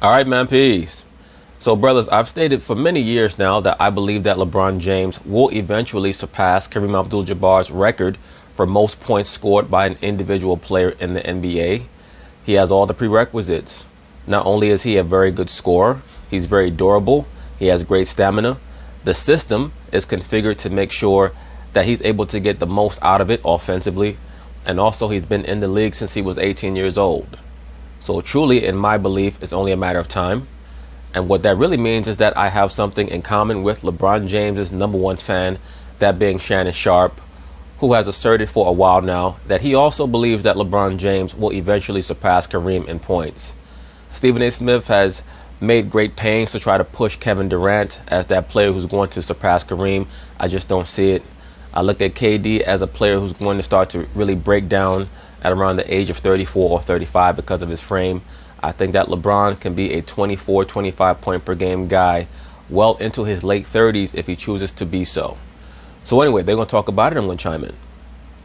All right, man, peace. So, brothers, I've stated for many years now that I believe that LeBron James will eventually surpass Kareem Abdul-Jabbar's record for most points scored by an individual player in the NBA. He has all the prerequisites. Not only is he a very good scorer, he's very durable, he has great stamina. The system is configured to make sure that he's able to get the most out of it offensively. And also, he's been in the league since he was 18 years old. So truly, in my belief, it's only a matter of time. And what that really means is that I have something in common with LeBron James's #1 fan, that being Shannon Sharpe, who has asserted for a while now that he also believes that LeBron James will eventually surpass Kareem in points. Stephen A. Smith has made great pains to try to push Kevin Durant as that player who's going to surpass Kareem. I just don't see it. I look at KD as a player who's going to start to really break down at around the age of 34 or 35 because of his frame. I think that LeBron can be a 24, 25 point per game guy well into his late 30s if he chooses to be so. So anyway, they're going to talk about it. I'm going to chime in.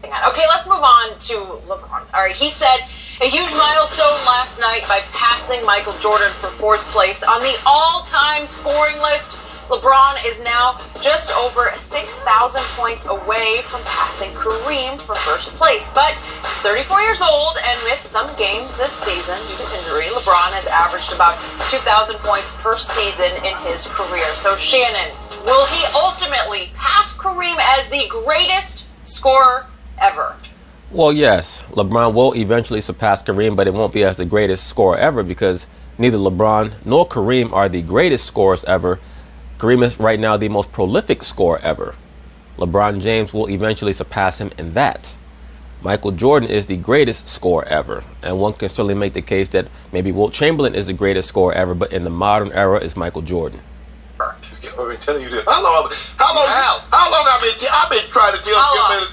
Okay, let's move on to LeBron. All right, he set a huge milestone last night by passing Michael Jordan for 4th place on the all-time scoring list. LeBron is now just over 6,000 points away from passing Kareem for 1st place. But he's 34 years old and missed some games this season due to injury. LeBron has averaged about 2,000 points per season in his career. So, Shannon, will he ultimately pass Kareem as the greatest scorer ever? Well, yes, LeBron will eventually surpass Kareem, but it won't be as the greatest scorer ever because neither LeBron nor Kareem are the greatest scorers ever. Kareem is right now the most prolific scorer ever. LeBron James will eventually surpass him in that. Michael Jordan is the greatest scorer ever, and one can certainly make the case that maybe Wilt Chamberlain is the greatest scorer ever, but in the modern era is Michael Jordan. I've been telling you this. How long I've been trying to tell him.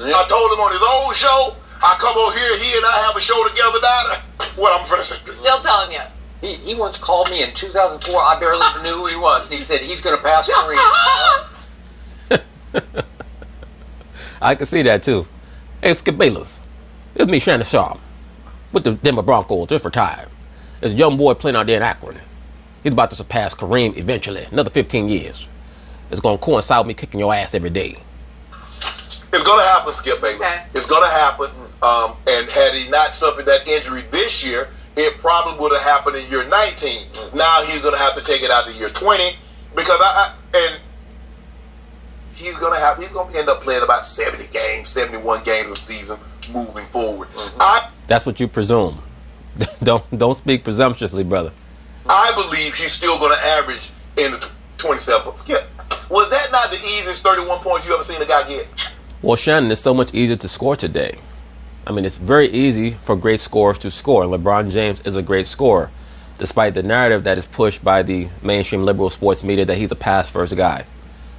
I told him on his own show. I come over here, he and I have a show together now. What I'm finishing. Still telling you. He once called me in 2004. I barely even knew who he was. And he said he's going to pass Kareem. I can see that too. Hey, Skip Bayless. It's me, Shannon Sharpe, with the Denver Broncos, just retired. There's a young boy playing out there in Akron. He's about to surpass Kareem eventually. Another 15 years. It's going to coincide with me kicking your ass every day. It's going to happen, Skip Bayless. Okay. It's going to happen. And had he not suffered that injury this year, it probably would have happened in year 19. Now he's going to have to take it out to year 20 because he's going to end up playing about 70 games, 71 games a season moving forward. That's what you presume. Don't speak presumptuously, brother. I believe he's still going to average in the 27. Skip, was that not the easiest 31 points you ever seen a guy get? Well, Shannon, it's so much easier to score today. I mean, it's very easy for great scorers to score. LeBron James is a great scorer, despite the narrative that is pushed by the mainstream liberal sports media that he's a pass-first guy.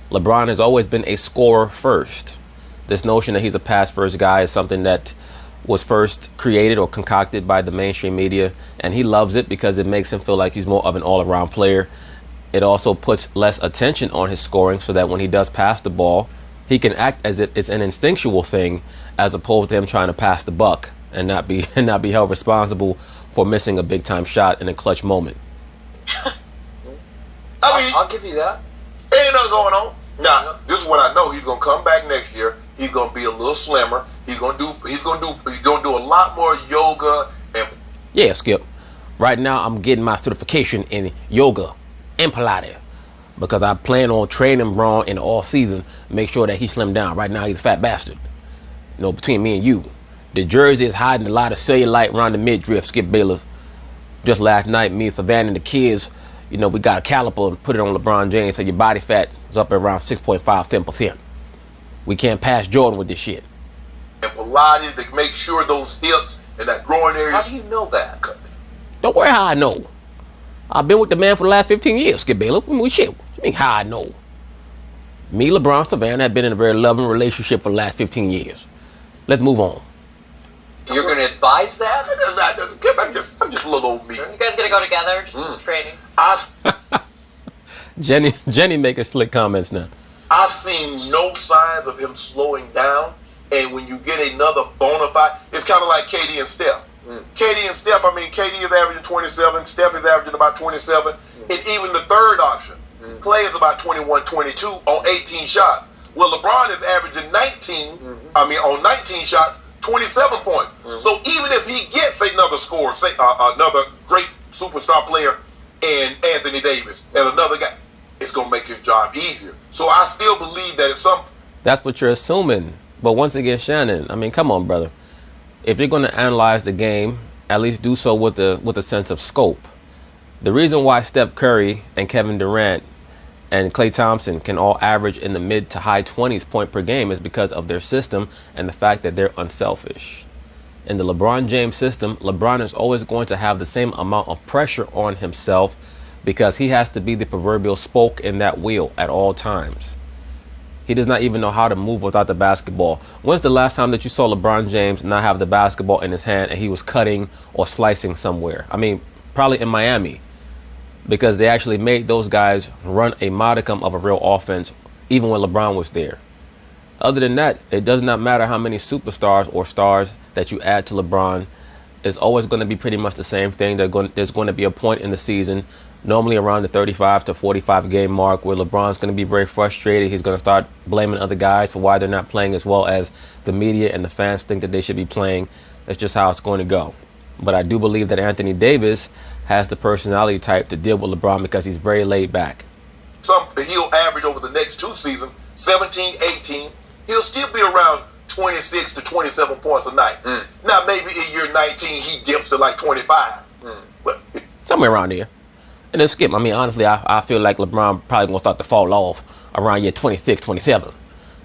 LeBron has always been a scorer first. This notion that he's a pass-first guy is something that was first created or concocted by the mainstream media, and he loves it because it makes him feel like he's more of an all-around player. It also puts less attention on his scoring so that when he does pass the ball, he can act as if it's an instinctual thing as opposed to him trying to pass the buck and not be held responsible for missing a big-time shot in a clutch moment. I'll give you that. Ain't nothing going on. Now, this is what I know. He's gonna come back next year. He's gonna be a little slimmer. He's gonna do a lot more yoga and. Yeah, Skip. Right now, I'm getting my certification in yoga and Pilates because I plan on training Braun in the off season. Make sure that he slimmed down. Right now, he's a fat bastard. You know, between me and you, the jersey is hiding a lot of cellulite around the midriff. Skip Bayless. Just last night, me, Savannah, and the kids. You know, we got a caliper and put it on LeBron James, so your body fat is up at around 6.5, 10%. We can't pass Jordan with this shit. And Pilates to make sure those hips and that groin area. How do you know that? Don't worry how I know. I've been with the man for the last 15 years, Skip Bayless. Shit, what you mean how I know? Me, LeBron, Savannah have been in a very loving relationship for the last 15 years. Let's move on. You're going to advise that? I'm just a little old me. You guys gonna go together? Just training. Jenny making slick comments now. I've seen no signs of him slowing down, and when you get another bona fide, it's kind of like KD and Steph. KD and Steph, KD is averaging 27, Steph is averaging about 27, and even the third option, Clay is about 21, 22 on 18 shots. Well, LeBron is averaging 19, on 19 shots, 27 points. So even if he gets another scorer, say another great superstar player and Anthony Davis and another guy, it's going to make his job easier. So I still believe that it's something. That's what you're assuming. But once again, Shannon, come on, brother. If you're going to analyze the game, at least do so with a sense of scope. The reason why Steph Curry and Kevin Durant and Klay Thompson can all average in the mid to high 20s point per game is because of their system and the fact that they're unselfish. In the LeBron James system, LeBron is always going to have the same amount of pressure on himself because he has to be the proverbial spoke in that wheel at all times. He does not even know how to move without the basketball. When's the last time that you saw LeBron James not have the basketball in his hand and he was cutting or slicing somewhere? Probably in Miami, because they actually made those guys run a modicum of a real offense even when LeBron was there. Other than that, it does not matter how many superstars or stars that you add to LeBron. It's always going to be pretty much the same thing. There's going to be a point in the season, normally around the 35 to 45 game mark, where LeBron's going to be very frustrated. He's going to start blaming other guys for why they're not playing as well as the media and the fans think that they should be playing. That's just how it's going to go. But I do believe that Anthony Davis has the personality type to deal with LeBron because he's very laid back. He'll average over the next two seasons, 17, 18. He'll still be around 26 to 27 points a night. Now, maybe in year 19, he dips to like 25. But somewhere around there. And then Skip, honestly, I feel like LeBron probably going to start to fall off around year 26, 27,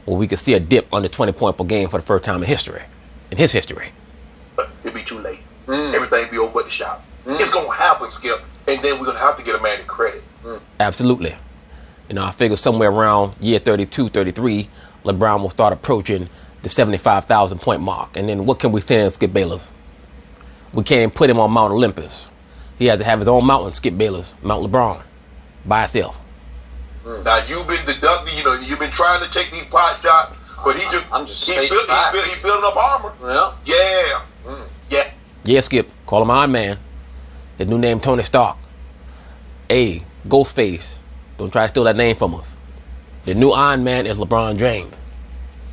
where we could see a dip under 20 points per game for the first time in his history. But it'll be too late. Everything be over at the shop. It's going to happen, Skip, and then we're going to have to get a man in credit. Absolutely. I figure somewhere around year 32, 33, LeBron will start approaching the 75,000 point mark. And then what can we say in Skip Bayless? We can't even put him on Mount Olympus. He had to have his own mountain, Skip Bayless, Mount LeBron, by itself. Now, you've been deducting, you've been trying to take these pot shots, but he's building up armor. Yeah. Yeah, Skip. Call him Iron Man. His new name, Tony Stark. Hey, Ghostface. Don't try to steal that name from us. The new Iron Man is LeBron James.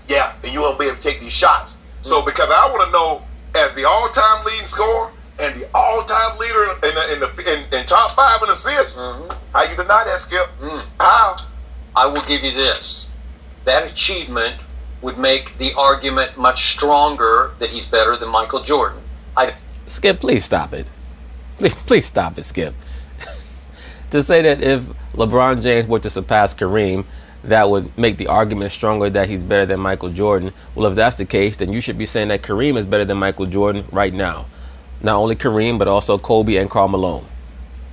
Yeah, and you won't be able to take these shots. So, because I want to know, as the all-time leading scorer and the all-time leader in top 5 in assists, how you deny that, Skip? How? I will give you this. That achievement would make the argument much stronger that he's better than Michael Jordan. Skip, please stop it. Please stop it, Skip. To say that if LeBron James were to surpass Kareem, that would make the argument stronger that he's better than Michael Jordan. Well, if that's the case, then you should be saying that Kareem is better than Michael Jordan right now. Not only Kareem, but also Kobe and Karl Malone.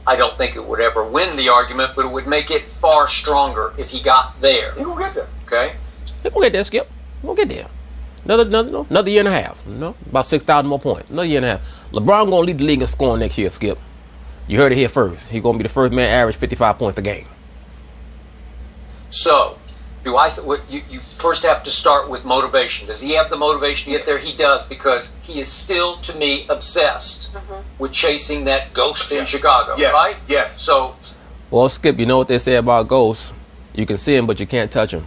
I don't think it would ever win the argument, but it would make it far stronger if he got there. He gonna get there. Okay? He gonna get there, Skip. We'll get there. Another year and a half. About 6,000 more points. Another year and a half. LeBron gonna lead the league in scoring next year, Skip. You heard it here first. He's gonna be the first man to average 55 points a game. So, you first have to start with motivation. Does he have the motivation to get there? He does, because he is still, to me, obsessed with chasing that ghost in Chicago, right? Yes. So, well, Skip, you know what they say about ghosts? You can see him, but you can't touch him.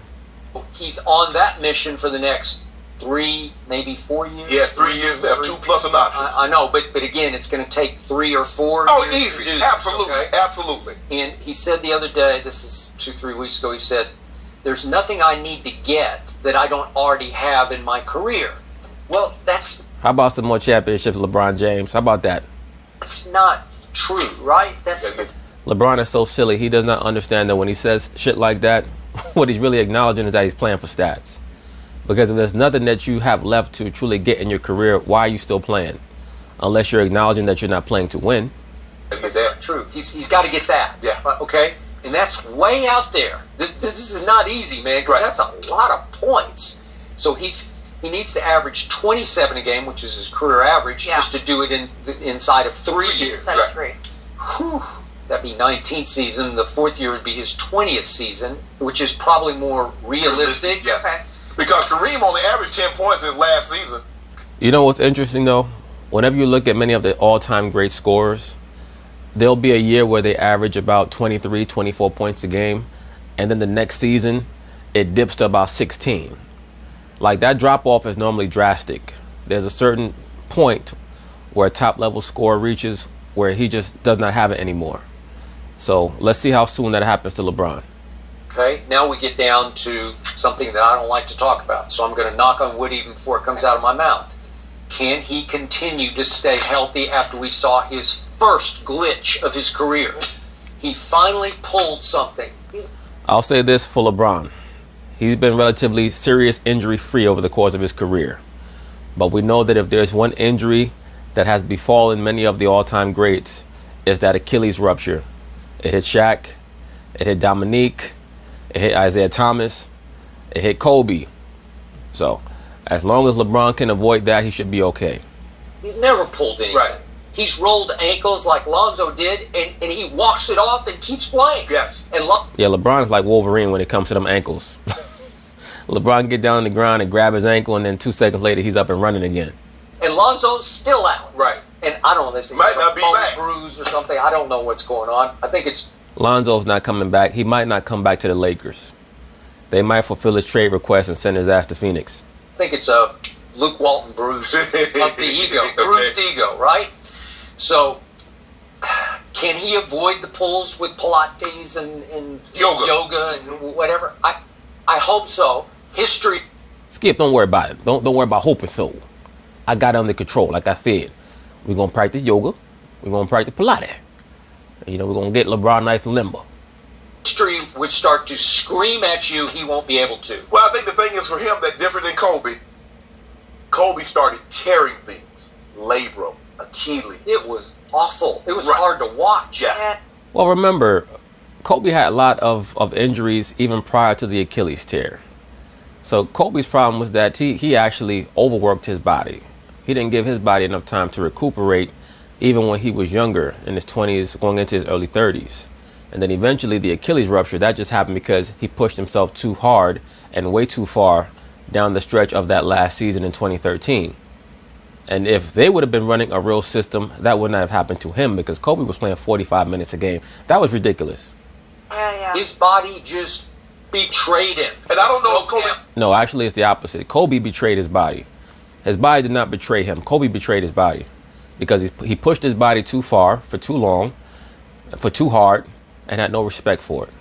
He's on that mission for the next 3, maybe 4 years. Yeah, 3 years left, 2 plus an option. I know, but again, it's going to take 3 or 4 years easy. To do this, absolutely, okay? Absolutely. And he said the other day, this is 2-3 weeks ago, he said, "There's nothing I need to get that I don't already have in my career." Well, that's... How about some more championships, LeBron James? How about that? That's not true, right? That's LeBron is so silly. He does not understand that when he says shit like that, what he's really acknowledging is that he's playing for stats. Because if there's nothing that you have left to truly get in your career, why are you still playing? Unless you're acknowledging that you're not playing to win. That's true. He's got to get that. Yeah. Okay? And that's way out there. This is not easy, man, because that's a lot of points. So he needs to average 27 a game, which is his career average, just to do it inside of 3 years. Inside of 3. Whew. That'd be 19th season. The 4th year would be his 20th season, which is probably more realistic. Yeah. Okay. Because Kareem only averaged 10 points his last season. You know what's interesting, though? whenever you look at many of the all-time great scorers, there'll be a year where they average about 23, 24 points a game, and then the next season, it dips to about 16. Like, that drop-off is normally drastic. There's a certain point where a top-level scorer reaches where he just does not have it anymore. So let's see how soon that happens to LeBron. Okay, now we get down to something that I don't like to talk about, so I'm going to knock on wood even before it comes out of my mouth. Can he continue to stay healthy after we saw his first glitch of his career? He finally pulled something. I'll say this for LeBron. He's been relatively serious injury-free over the course of his career. But we know that if there's one injury that has befallen many of the all-time greats, it's that Achilles rupture. It hit Shaq, it hit Dominique, it hit Isaiah Thomas, it hit Kobe. So, as long as LeBron can avoid that, he should be okay. He's never pulled anything. Right. He's rolled ankles like Lonzo did, and he walks it off and keeps playing. Yes. And yeah, LeBron's like Wolverine when it comes to them ankles. LeBron get down on the ground and grab his ankle, and then 2 seconds later, he's up and running again. And Lonzo's still out. Right. And I don't know, this might not be back. Bruise or something. I don't know what's going on. I think it's... Lonzo's not coming back. He might not come back to the Lakers. They might fulfill his trade request and send his ass to Phoenix. I think it's a Luke Walton bruise of the ego. Bruised ego, right? So, can he avoid the pulls with Pilates and yoga and whatever? I hope so. History... Skip, don't worry about it. Don't worry about hoping so. I got it under control. Like I said, we're going to practice yoga. We're going to practice Pilates. You know, we're going to get LeBron nice and limber. History would start to scream at you, he won't be able to. Well, I think the thing is for him that different than Kobe, Kobe started tearing things. Labrum, Achilles. It was awful. It was hard to watch. Yeah. Well, remember, Kobe had a lot of injuries even prior to the Achilles tear. So Kobe's problem was that he actually overworked his body. He didn't give his body enough time to recuperate even when he was younger, in his 20s, going into his early 30s. And then eventually the Achilles rupture, that just happened because he pushed himself too hard and way too far down the stretch of that last season in 2013. And if they would have been running a real system, that would not have happened to him because Kobe was playing 45 minutes a game. That was ridiculous. Yeah. His body just betrayed him. And I don't know if Kobe... No, actually it's the opposite. Kobe betrayed his body. His body did not betray him. Kobe betrayed his body because he pushed his body too far, for too long, for too hard, and had no respect for it.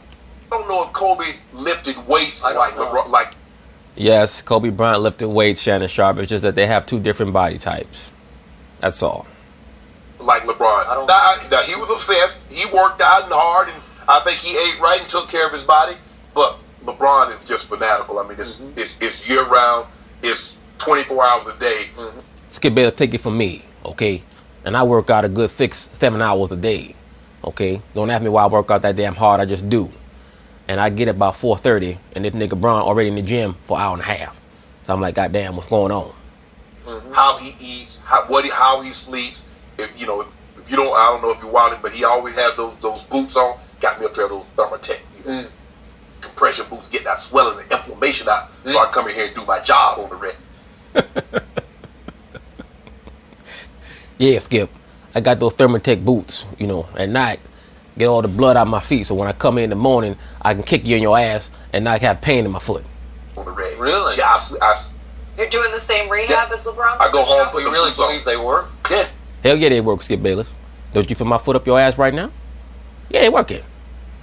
I don't know if Kobe lifted weights like LeBron. Like, yes, Kobe Bryant lifted weights, Shannon Sharp. It's just that they have two different body types. That's all. Like LeBron. Now, he was obsessed. He worked out and hard, and I think he ate right and took care of his body. But LeBron is just fanatical. I mean, it's year-round. It's 24 hours a day. Skip Bayless, take it from me, okay? And I work out a good 6-7 hours a day, okay? Don't ask me why I work out that damn hard. I just do. And I get about 4:30, and this nigga Bron already in the gym for an hour and a half. So I'm like, goddamn, what's going on? How he eats, how he sleeps. If you don't, I don't know if you're wilding, but he always has those boots on. Got me a pair of those Thermatech compression boots, get that swelling and inflammation out, so I come in here and do my job on the red. Yeah, Skip. I got those Thermatech boots, at night. Get all the blood out of my feet, so when I come in the morning, I can kick you in your ass and not have pain in my foot. On the red. Really? Yeah, You're doing the same rehab as LeBron? I go home, put You really believe they work? Yeah. Hell yeah, they work, Skip Bayless. Don't you feel my foot up your ass right now? Yeah, they working.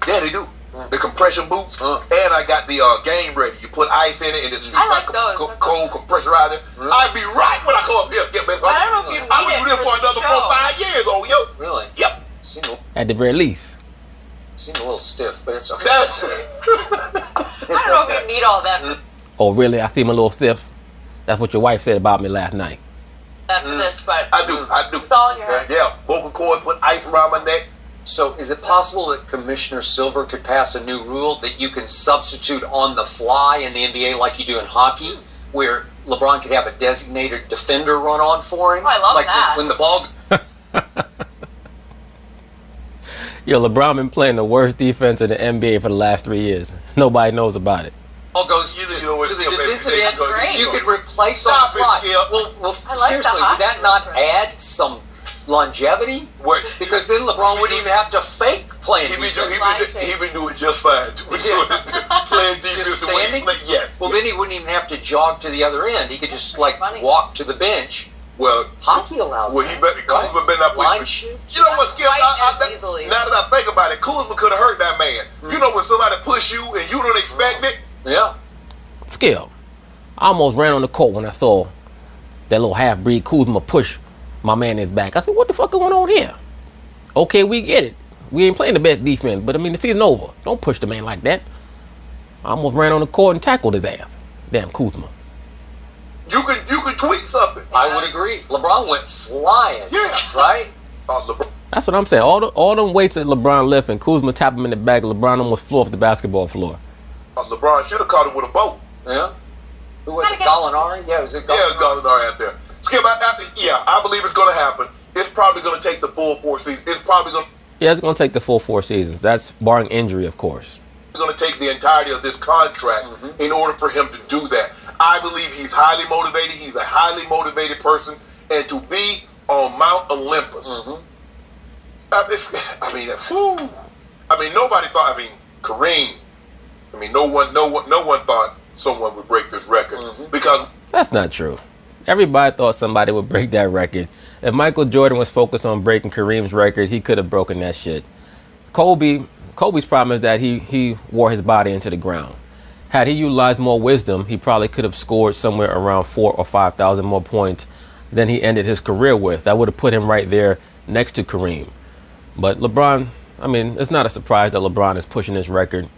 Yeah, they do. The compression boots, and I got the game ready. You put ice in it, and it's like those. Cold compressorizer. I'd be right when I come up here, Skip Bayless. I don't know if you need I'm gonna do this for another 4-5 years, yo. Really? Yep. At the very least. Seem a little stiff, but it's okay. I don't know if you need all that Oh, really? I seem a little stiff? That's what your wife said about me last night. for this, but I do. it's all in your head. Yeah, vocal cord, put ice around my neck. So is it possible that Commissioner Silver could pass a new rule that you can substitute on the fly in the NBA like you do in hockey, where LeBron could have a designated defender run on for him? Oh, I love like that. When the ball... Yo, LeBron been playing the worst defense in the NBA for the last 3 years. Nobody knows about it. All goes You to know what the Skip is. defensive That's end. great. You could replace on Stop the it, fly. Skip. Well, I like the seriously, would that hockey not reference. add some longevity? What? Because then LeBron wouldn't even have to fake playing He be defense. doing just fine. Playing defense Just the way he standing? play. Yes. Well, then he wouldn't even have to jog to the other end. He could just like Funny. walk to the bench. Well, Hockey allows well, that. he better Kuzma better not Line put. shift. You know what, Skip? Quite as easily. Now that I think about it, Kuzma could have hurt that man. You know when somebody push you and you don't expect it. Yeah. Skill. I almost ran on the court when I saw that little half-breed Kuzma push my man in his back. I said, what the fuck going on here? Okay, we get it. We ain't playing the best defense, but I mean, the season's over. Don't push the man like that. I almost ran on the court and tackled his ass. Damn Kuzma. You could tweet something. I would agree. LeBron went flying. Yeah. Right? LeBron. That's what I'm saying. All them weights that LeBron lift and Kuzma tap him in the back, LeBron almost flew off the basketball floor. LeBron should have caught it with a boat. Yeah. Who was it? Gotta get- Gallinari? Yeah, was it Yeah, Gallinari? it's Gallinari out there. Skip, I believe it's going to happen. It's probably going to take the full 4 seasons. It's probably going Yeah, it's going to take the full 4 seasons. That's barring injury, of course. to take the entirety of this contract in order for him to do that. I believe he's highly motivated. He's a highly motivated person. And to be on Mount Olympus, I mean, nobody thought. I mean, Kareem. I mean, no one thought someone would break this record because That's not true. Everybody thought somebody would break that record. If Michael Jordan was focused on breaking Kareem's record, he could have broken that shit. Kobe's problem is that he wore his body into the ground. Had he utilized more wisdom, he probably could have scored somewhere around 4,000 or 5,000 more points than he ended his career with. That would have put him right there next to Kareem. But LeBron, I mean, it's not a surprise that LeBron is pushing this record.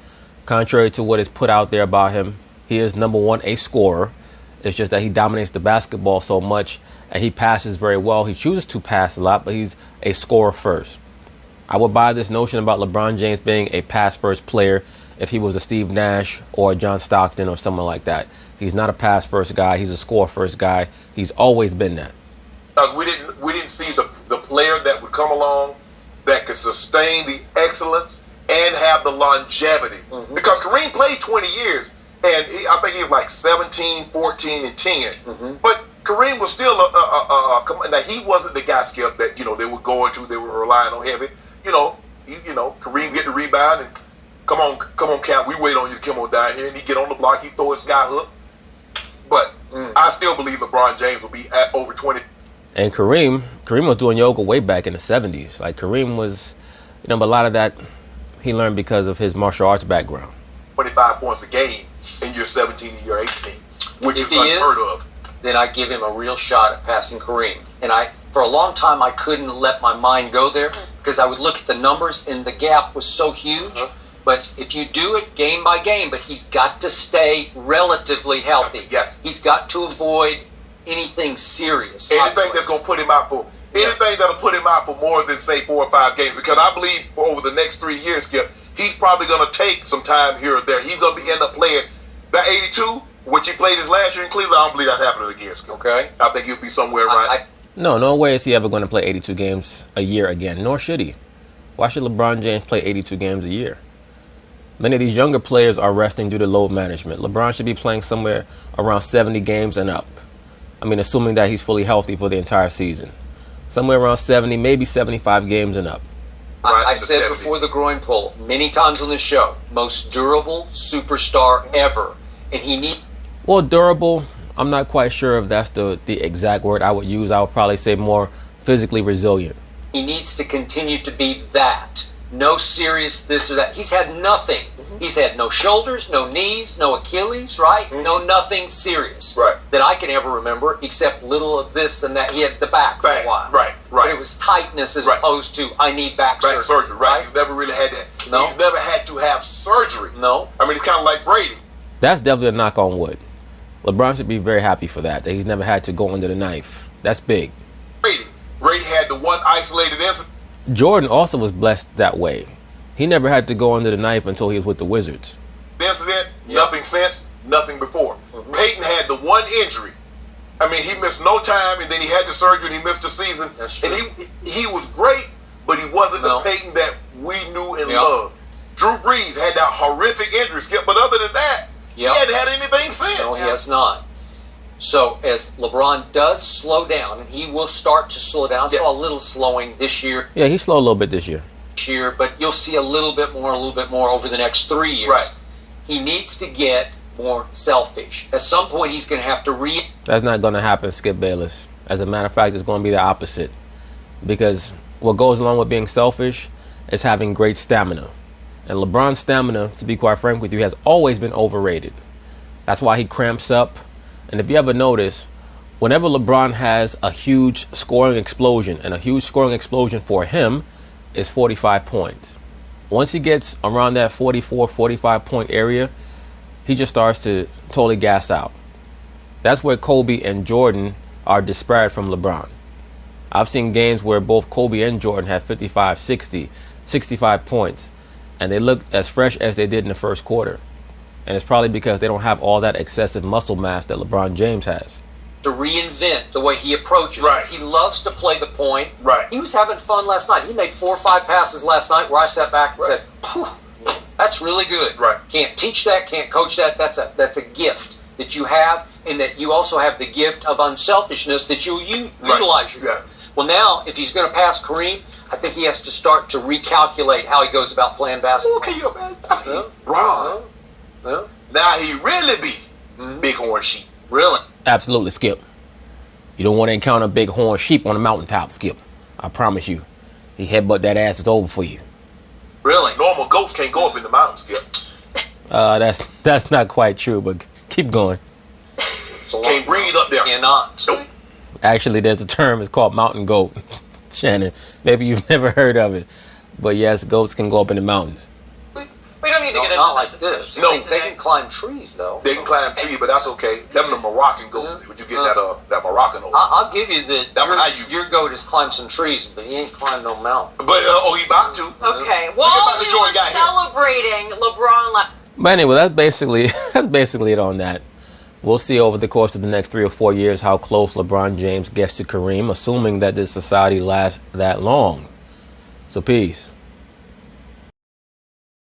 Contrary to what is put out there about him, he is #1 a scorer. It's just that he dominates the basketball so much and he passes very well. He chooses to pass a lot, but he's a scorer first. I would buy this notion about LeBron James being a pass-first player if he was a Steve Nash or a John Stockton or someone like that. He's not a pass-first guy. He's a score-first guy. He's always been that. because we didn't see the player that would come along that could sustain the excellence and have the longevity. Because Kareem played 20 years, and I think he was like 17, 14, and 10. But Kareem was still now he wasn't the guy, Skip, that they were going to. They were relying on him. Kareem get the rebound and come on, Cap, we wait on you to come on down here, and he get on the block, he throw his sky hook. But I still believe LeBron James will be at over 20. And Kareem was doing yoga way back in the 70s. Like Kareem was, but a lot of that he learned because of his martial arts background. 25 points a game in year 17 and year 18, which If is he unheard is, of. then I give him a real shot at passing Kareem. And for a long time, I couldn't let my mind go there because I would look at the numbers and the gap was so huge. But if you do it game by game, but he's got to stay relatively healthy. Yeah. He's got to avoid anything serious. Anything that's going to put him out for anything that'll put him out for more than say 4 or 5 games. Because I believe over the next 3 years, Skip, he's probably going to take some time here or there. He's going to end up playing that 82, which he played his last year in Cleveland. I don't believe that's happening again, Skip. Okay. I think he'll be somewhere around. No way is he ever going to play 82 games a year again, nor should he. Why should LeBron James play 82 games a year? Many of these younger players are resting due to load management. LeBron should be playing somewhere around 70 games and up. I mean, assuming that he's fully healthy for the entire season. Somewhere around 70, maybe 75 games and up. I in the said 70s. before the groin pull many times on this show, most durable superstar ever. And he needs Well, durable, I'm not quite sure if that's the exact word I would use. I would probably say more physically resilient. He needs to continue to be that. No serious this or that. He's had nothing. He's had no shoulders, no knees, no Achilles, right? No nothing serious. Right. That I can ever remember, except little of this and that. He had the back for a while. Right. But it was tightness as Right. opposed to, I need back Back surgery, right? right? He's never really had that. No. He's never had to have surgery. No. I mean, it's kind of like Brady. That's definitely a knock on wood. LeBron should be very happy for that he's never had to go under the knife. That's big. Brady had the one isolated incident. Jordan also was blessed that way. He never had to go under the knife until he was with the Wizards. Nothing since, nothing before. Peyton had the one injury. I mean, he missed no time, and then he had the surgery, and he missed the season. That's true. And he was great, but he wasn't No. the Peyton that we knew and Yeah. loved. Drew Brees had that horrific injury, Skip, but other than that, He hadn't had anything since. No, he has not. So as LeBron does slow down, and he will start to slow down. I saw a little slowing this year. Yeah, he slowed a little bit this year. But you'll see a little bit more over the next 3 years. Right. He needs to get more selfish. At some point, he's going to have to That's not going to happen, Skip Bayless. As a matter of fact, it's going to be the opposite. Because what goes along with being selfish is having great stamina. And LeBron's stamina, to be quite frank with you, has always been overrated. That's why he cramps up. And if you ever notice, whenever LeBron has a huge scoring explosion, and a huge scoring explosion for him is 45 points. Once he gets around that 44, 45 point area, he just starts to totally gas out. That's where Kobe and Jordan are disparate from LeBron. I've seen games where both Kobe and Jordan have 55, 60, 65 points, and they look as fresh as they did in the first quarter. And it's probably because they don't have all that excessive muscle mass that LeBron James has. To reinvent the way he approaches. Right. He loves to play the point. Right. He was having fun last night. He made 4 or 5 passes last night where I sat back and said, that's really good. Right. Can't teach that, can't coach that. That's a gift that you have, and that you also have the gift of unselfishness that you utilize. Yeah. Well, now, if he's going to pass Kareem, I think he has to start to recalculate how he goes about playing basketball. Okay, Ron. Now he really be big horn sheep. Really? Absolutely, Skip. You don't want to encounter a big horn sheep on the mountaintop, Skip. I promise you. He headbutt that ass, it's over for you. Really? Normal goats can't go up in the mountains, Skip. That's not quite true, but keep going. Can't breathe up there. Cannot. Nope. Actually, there's a term, it's called mountain goat. Shannon, maybe you've never heard of it. But yes, goats can go up in the mountains. We don't need to get into Not that like this. discussion. No. They can climb trees, though. They can climb trees, but that's okay. Them the Moroccan goat. Would you get that Moroccan over? I'll give you that That's your goat has climbed some trees, but he ain't climbed no mountain. But he about to. Okay. Look While at we Michael Jordan were got here. celebrating LeBron But anyway, that's basically it on that. We'll see over the course of the next 3 or 4 years how close LeBron James gets to Kareem, assuming that this society lasts that long. So peace.